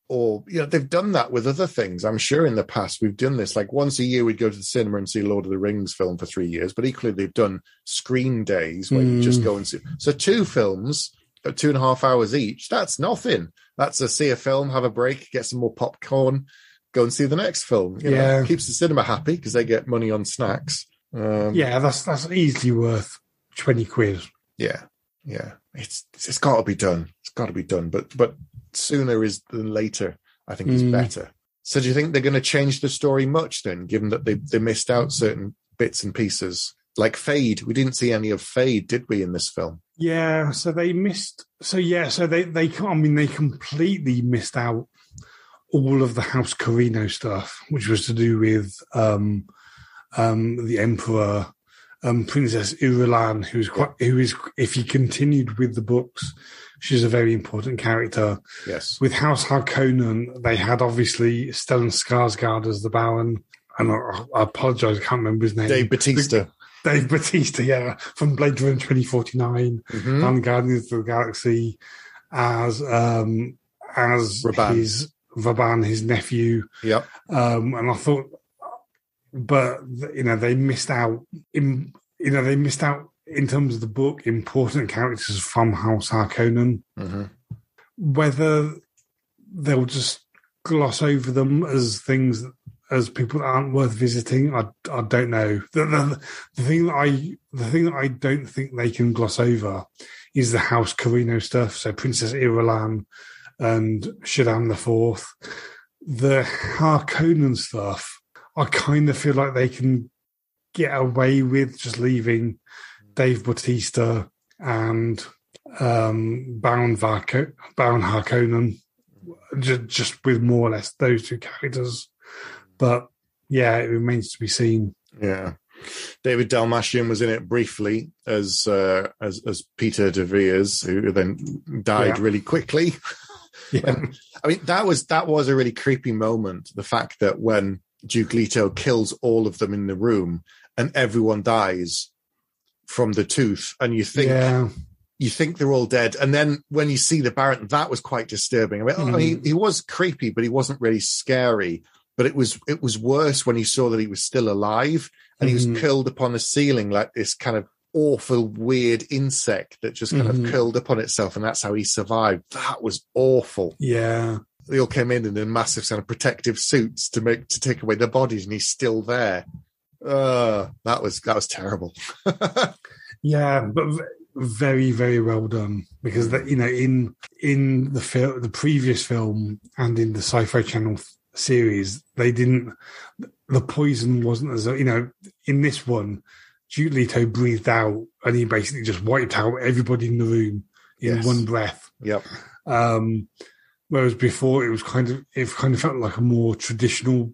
[SPEAKER 1] you know, they've done that with other things. I'm sure in the past we've done this. Like once a year we'd go to the cinema and see Lord of the Rings film for 3 years, but equally they've done screen days where you just go and see. So 2 films at 2.5 hours each, that's nothing. That's see a film, have a break, get some more popcorn, go and see the next film. You know, keeps the cinema happy because they get money on snacks.
[SPEAKER 2] That's easily worth 20 quid.
[SPEAKER 1] Yeah. It's got to be done. It's got to be done. But sooner than later, I think, is better. So do you think they're going to change the story much then, given that they missed out certain bits and pieces? Like Fade. We didn't see any of Fade, did we, in this film?
[SPEAKER 2] Yeah, so they missed. So they completely missed out all of the House Carino stuff, which was to do with the Emperor, Princess Irulan, who is, if you continued with the books, she's a very important character.
[SPEAKER 1] Yes.
[SPEAKER 2] With House Harkonnen, they had obviously Stellan Skarsgård as the Baron, and I apologize, I can't remember his name.
[SPEAKER 1] Dave Bautista.
[SPEAKER 2] Dave Bautista, yeah, from Blade Runner 2049 and Guardians of the Galaxy as Raban, his nephew.
[SPEAKER 1] Yep.
[SPEAKER 2] And I thought, but they missed out in terms of the book, important characters from House Harkonnen. Mm-hmm. Whether they'll just gloss over them as things, as people that aren't worth visiting, I don't know. The thing that I don't think they can gloss over is the House Carino stuff. So Princess Irulan and Shaddam IV. The Harkonnen stuff, I kind of feel like they can get away with just leaving Dave Bautista and Baron Harkonnen, just with more or less those two characters. But yeah, it remains to be seen.
[SPEAKER 1] Yeah, David Dalmatian was in it briefly as Peter de Vries, who then died really quickly. Yeah. And, I mean, that was a really creepy moment. The fact that when Duke Leto kills all of them in the room and everyone dies from the tooth, and you think they're all dead, and then when you see the Baron, that was quite disturbing. I mean, he was creepy, but he wasn't really scary. But it was worse when you saw that he was still alive and he was curled upon the ceiling like this kind of awful, weird insect that just kind of curled upon itself, and that's how he survived. That was awful.
[SPEAKER 2] Yeah.
[SPEAKER 1] They all came in massive kind of protective suits to take away their bodies, and he's still there. That was terrible.
[SPEAKER 2] Yeah, but very, very well done, because in the previous film and in the Sci-Fi Channel series, the poison wasn't as in this one, Duke Leto breathed out and he basically just wiped out everybody in the room in one breath.
[SPEAKER 1] Yep.
[SPEAKER 2] Whereas before it kind of felt like a more traditional,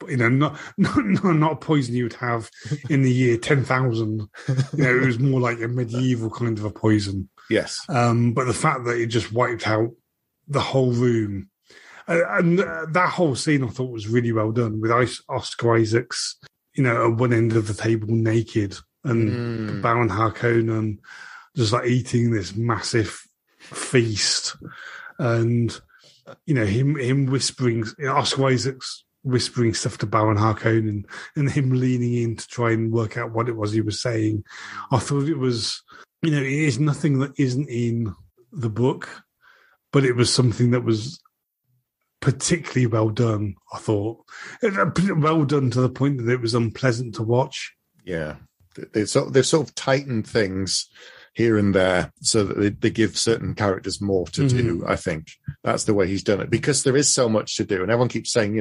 [SPEAKER 2] not poison you would have in the year 10,000. It was more like a medieval kind of a poison.
[SPEAKER 1] Yes.
[SPEAKER 2] But the fact that it just wiped out the whole room. And that whole scene I thought was really well done, with Oscar Isaacs, at one end of the table naked, and Baron Harkonnen just like eating this massive feast, and him whispering, Oscar Isaacs whispering stuff to Baron Harkonnen, and him leaning in to try and work out what it was he was saying. I thought it was, it is nothing that isn't in the book, but it was something that was particularly well done, I thought. Well done to the point that it was unpleasant to watch.
[SPEAKER 1] Yeah. They've sort of tightened things here and there so that they give certain characters more to do, I think. That's the way he's done it, because there is so much to do. And everyone keeps saying,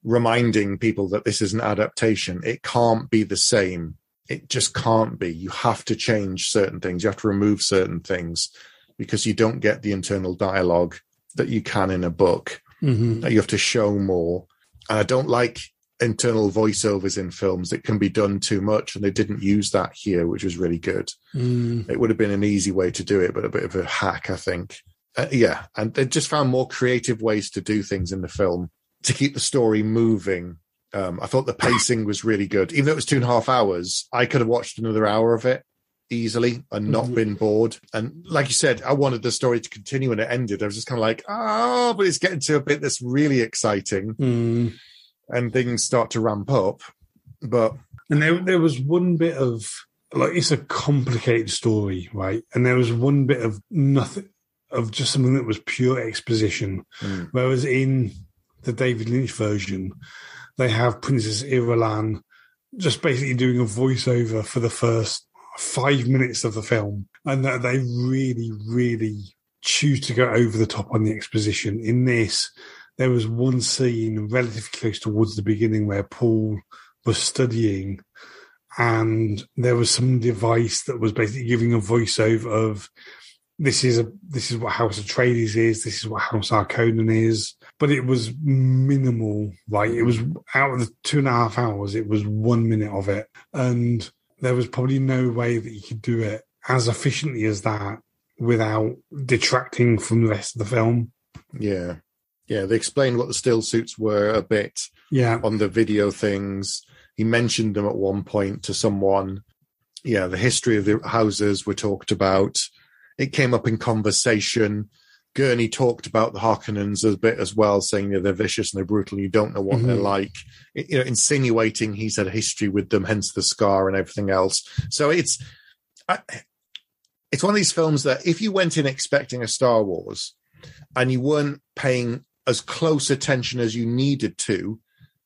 [SPEAKER 1] reminding people that this is an adaptation. It can't be the same. It just can't be. You have to change certain things. You have to remove certain things because you don't get the internal dialogue that you can in a book. You have to show more. And I don't like internal voiceovers in films that can be done too much, and they didn't use that here, which was really good. It would have been an easy way to do it, but a bit of a hack, I think. And they just found more creative ways to do things in the film to keep the story moving. I thought the pacing was really good. Even though it was 2.5 hours, I could have watched another hour of it easily and not been bored. And like you said, I wanted the story to continue, and it ended. I was just kind of like, but it's getting to a bit that's really exciting, and things start to ramp up.
[SPEAKER 2] And there was one bit of, like, it's a complicated story, right? And there was one bit of nothing, of just something that was pure exposition. Whereas in the David Lynch version, they have Princess Irulan just basically doing a voiceover for the first 5 minutes of the film, and that they really, really choose to go over the top on the exposition. In this, there was one scene relatively close towards the beginning where Paul was studying, and there was some device that was basically giving a voiceover of this is what House Atreides is, this is what House Harkonnen is, but it was minimal, right? It was out of the 2.5 hours, it was 1 minute of it, and there was probably no way that you could do it as efficiently as that without detracting from the rest of the film.
[SPEAKER 1] Yeah. Yeah, they explained what the still suits were a bit on the video things. He mentioned them at one point to someone. Yeah, the history of the houses were talked about. It came up in conversation. Gurney talked about the Hawkenans a bit as well, saying they're vicious and they're brutal. You don't know what they're like. Insinuating he's had a history with them, hence the scar and everything else. So it's one of these films that if you went in expecting a Star Wars and you weren't paying as close attention as you needed to,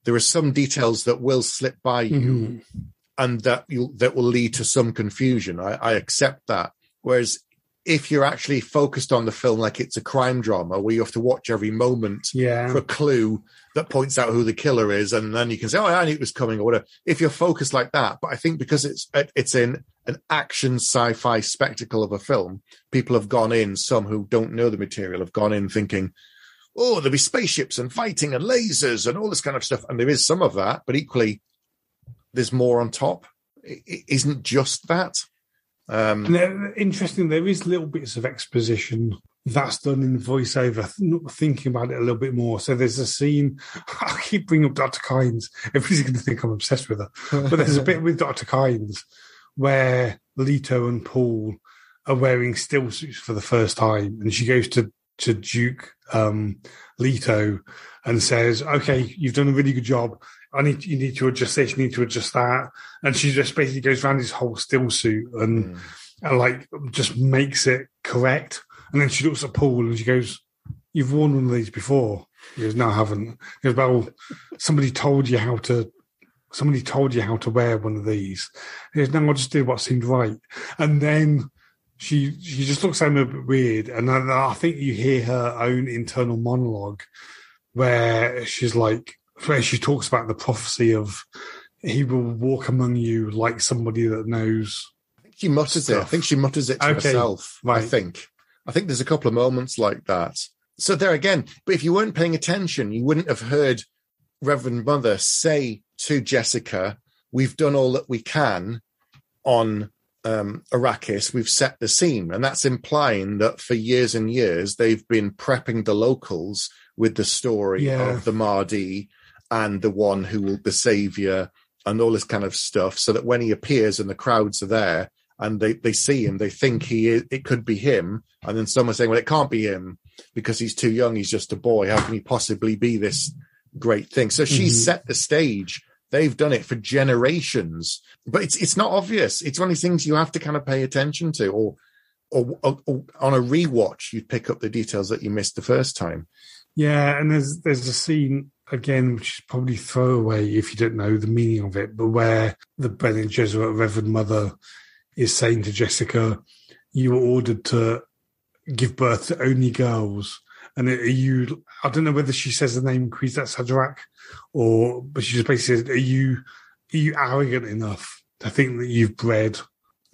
[SPEAKER 1] there are some details that will slip by you and that will lead to some confusion. I accept that. Whereas if you're actually focused on the film like it's a crime drama where you have to watch every moment for a clue that points out who the killer is, and then you can say, oh, I knew it was coming or whatever. If you're focused like that, but I think because it's in an action sci-fi spectacle of a film, people have gone in, some who don't know the material have gone in thinking, oh, there'll be spaceships and fighting and lasers and all this kind of stuff. And there is some of that, but equally there's more on top. It isn't just that.
[SPEAKER 2] Interesting, there is little bits of exposition that's done in voiceover, thinking about it a little bit more. So there's a scene, I keep bringing up Dr. Kynes, everybody's going to think I'm obsessed with her, but there's a bit with Dr. Kynes where Leto and Paul are wearing still suits for the first time, and she goes to Duke Leto and says, okay, you've done a really good job, you need to adjust this, you need to adjust that. And she just basically goes around this whole still suit and like just makes it correct. And then she looks at Paul and she goes, you've worn one of these before. He goes, no, I haven't. He goes, well, somebody told you how to wear one of these. He goes, no, I just did what seemed right. And then she just looks at him a bit weird. And then I think you hear her own internal monologue where she's like, where she talks about the prophecy of he will walk among you like somebody that knows.
[SPEAKER 1] I think she mutters stuff. I think she mutters it to herself. Right. I think there's a couple of moments like that. So there again, but if you weren't paying attention, you wouldn't have heard Reverend Mother say to Jessica, we've done all that we can on Arrakis. We've set the scene. And that's implying that for years and years, they've been prepping the locals with the story of the Mahdi and the one who will the savior and all this kind of stuff, so that when he appears and the crowds are there and they see him, they think it could be him. And then someone's saying, well, it can't be him because he's too young. He's just a boy. How can he possibly be this great thing? So she set the stage. They've done it for generations, but it's not obvious. It's one of these things you have to kind of pay attention to, or on a rewatch, you'd pick up the details that you missed the first time.
[SPEAKER 2] Yeah, and there's a scene, again, which is probably throwaway if you don't know the meaning of it, but where the Bene Gesserit Reverend Mother is saying to Jessica, you were ordered to give birth to only girls. And I don't know whether she says the name Kwisatz Haderach, but she just basically says, are you arrogant enough to think that you've bred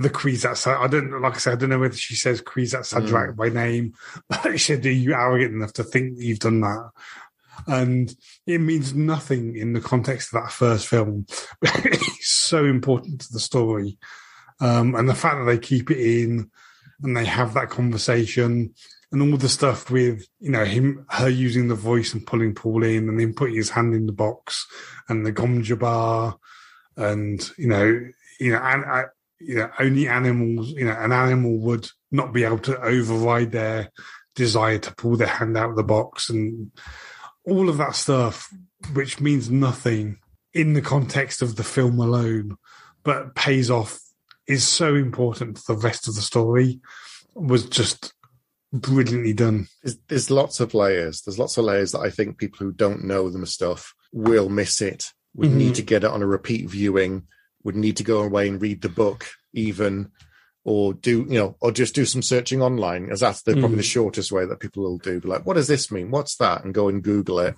[SPEAKER 2] the Kwisatz? I don't know whether she says Kwisatz Haderach by name, but she said, are you arrogant enough to think that you've done that? And it means nothing in the context of that first film. It's so important to the story. And the fact that they keep it in and they have that conversation and all the stuff with, her using the voice and pulling Paul in and then putting his hand in the box and the Gomja bar and, only animals, an animal would not be able to override their desire to pull their hand out of the box and all of that stuff, which means nothing in the context of the film alone, but pays off, is so important to the rest of the story, was just brilliantly done.
[SPEAKER 1] There's lots of layers. There's lots of layers that I think people who don't know them stuff will miss it, would need to get it on a repeat viewing, would need to go away and read the book even, or just do some searching online, as that's probably the shortest way that people will do. Be like, what does this mean? What's that? And go and Google it.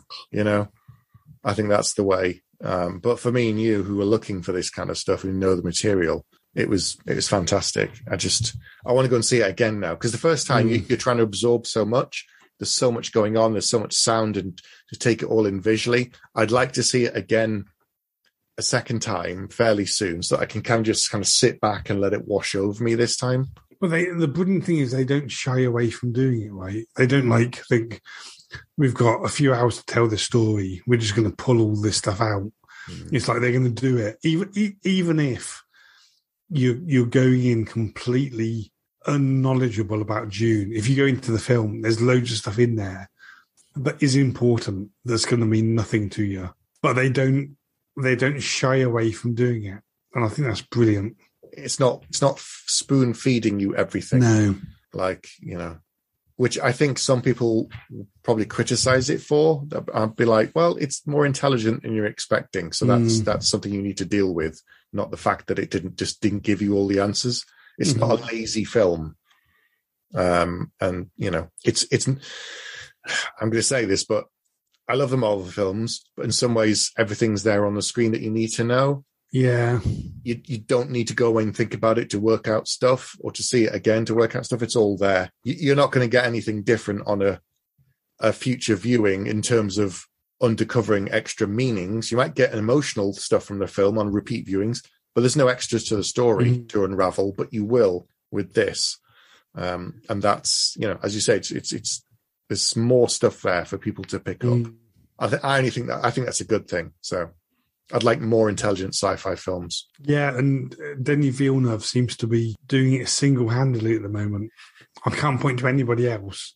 [SPEAKER 1] I think that's the way. But for me and you, who were looking for this kind of stuff, who know the material, it was fantastic. I want to go and see it again now, because the first time you're trying to absorb so much. There's so much going on. There's so much sound, and to take it all in visually. I'd like to see it again a second time fairly soon, so that I can kind of sit back and let it wash over me this time.
[SPEAKER 2] Well, the brilliant thing is they don't shy away from doing it, right? They don't think we've got a few hours to tell this story. We're just going to pull all this stuff out. It's like they're going to do it, even if you're going in completely unknowledgeable about Dune. If you go into the film, there's loads of stuff in there that is important that's going to mean nothing to you, but they don't shy away from doing it, and I think that's brilliant.
[SPEAKER 1] It's not spoon feeding you everything.
[SPEAKER 2] No,
[SPEAKER 1] which I think some people probably criticize it for. I'd be like, well, it's more intelligent than you're expecting, so that's something you need to deal with, not the fact that it didn't give you all the answers. It's not a lazy film. And it's, I'm going to say this, but I love the Marvel films, but in some ways, everything's there on the screen that you need to know.
[SPEAKER 2] Yeah.
[SPEAKER 1] You don't need to go and think about it to work out stuff, or to see it again to work out stuff. It's all there. You're not going to get anything different on a future viewing in terms of undercovering extra meanings. You might get emotional stuff from the film on repeat viewings, but there's no extras to the story to unravel, but you will with this. And that's, as you say, it's there's more stuff there for people to pick up. I think that's a good thing. So I'd like more intelligent sci-fi films. Yeah, and
[SPEAKER 2] Denis Villeneuve seems to be doing it single-handedly at the moment. I can't point to anybody else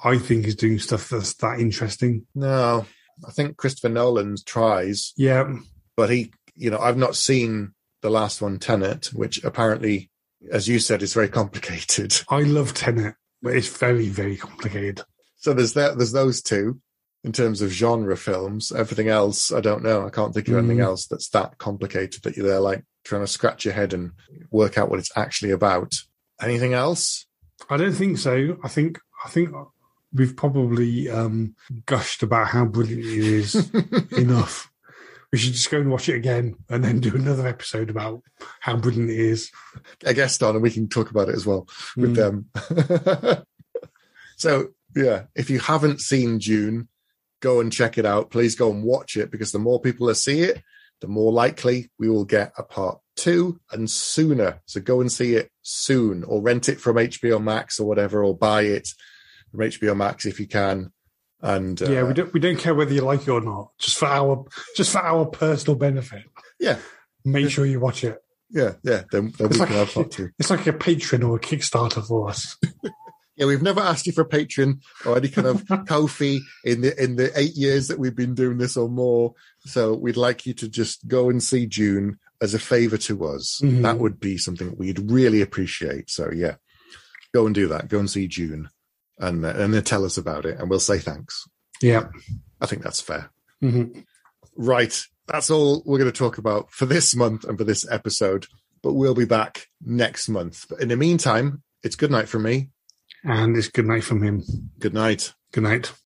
[SPEAKER 2] I think is doing stuff that's that interesting.
[SPEAKER 1] No, I think Christopher Nolan tries.
[SPEAKER 2] Yeah.
[SPEAKER 1] But I've not seen the last one, Tenet, which apparently, as you said, is very complicated.
[SPEAKER 2] I love Tenet, but it's very, very complicated.
[SPEAKER 1] So there's those two in terms of genre films. Everything else, I don't know. I can't think of anything else that's that complicated that you're there like trying to scratch your head and work out what it's actually about. Anything else?
[SPEAKER 2] I don't think so. I think we've probably gushed about how brilliant it is enough. We should just go and watch it again and then do another episode about how brilliant it is.
[SPEAKER 1] A guest on, and we can talk about it as well with them. So, yeah, if you haven't seen Dune, go and check it out. Please go and watch it, because the more people that see it, the more likely we will get a part 2 and sooner. So go and see it soon, or rent it from HBO Max or whatever, or buy it from HBO Max if you can. And
[SPEAKER 2] we don't care whether you like it or not. Just for our personal benefit.
[SPEAKER 1] Yeah,
[SPEAKER 2] make sure you watch it.
[SPEAKER 1] Yeah. Then we can have part 2.
[SPEAKER 2] It's like a Patreon or a Kickstarter for us.
[SPEAKER 1] Yeah, we've never asked you for a Patreon or any kind of Ko-fi in the 8 years that we've been doing this or more. So we'd like you to just go and see Dune as a favor to us. That would be something we'd really appreciate. So yeah, go and do that. Go and see Dune. And then tell us about it, and we'll say thanks.
[SPEAKER 2] Yeah.
[SPEAKER 1] I think that's fair. Right. That's all we're going to talk about for this month and for this episode, but we'll be back next month. But in the meantime, it's good night from me.
[SPEAKER 2] And it's good night from him.
[SPEAKER 1] Good night.
[SPEAKER 2] Good night.